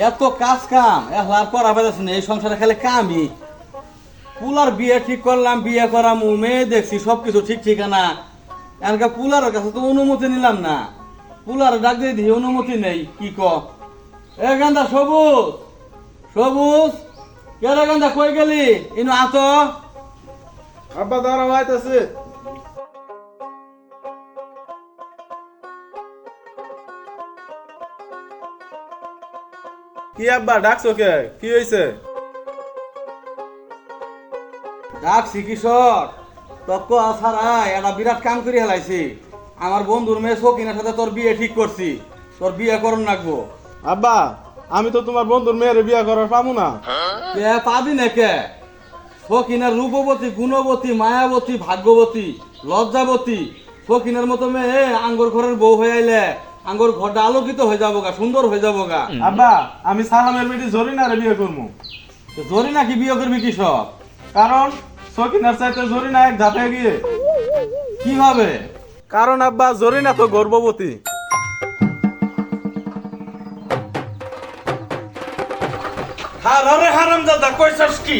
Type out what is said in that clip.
এত কাজ কাম এখন করা পাইতেছি না, এই সংসারে খালি কামই। পুলার বিয়ে ঠিক করলাম, বিয়ে করাম, মেয়ে দেখছি সবকিছু ঠিক ঠিকানা। এনকা পুলার কাছে তো অনুমতি নিলাম না, পুলার ডাক দিয়ে দিই অনুমতি নেই। কি ক এ গান্দা সবুজ, সবুজ কেরে গান্দা কই গেলি? ইনু আত আব্বা দাঁড়া আইতাছে। কি আব্বা ডাকছো কে? কি হইছে? ডাকছি কিশোর, তক্ক আছাড়াই একটা বিরাট কাম করে হেলাইছি। আমার বন্ধুর মেয়ে সকিনের সাথে তোর বিয়ে ঠিক করছি, তোর বিয়ে করন রাখবো। আব্বা আমি তো তোমার বন্ধুর মেয়ের বিয়ে করার পাবো না। কে পাবি না কে? সকিনের রূপবতী, গুণবতী, মায়াবতী, ভাগ্যবতী, লজ্জাবতী। সকিনের মতো মেয়ে আঙ্গর ঘরের বউ হয়ে আইলে আঙ্গর ঘরটা আলোকিত হয়ে যাবো গা, সুন্দর হয়ে যাবো গা। আব্বা আমি সালামের বেটি জরিনারে বিয়ে করবো। জরি নাকি বিয়ে করবি কিশোর? কারণ সকিনার চাইতে জরিনা এক ধাপে গিয়ে। কিভাবে? কারণ আব্বা জরিনা তো গর্ভবতী। হারামজাদা কইছস কি?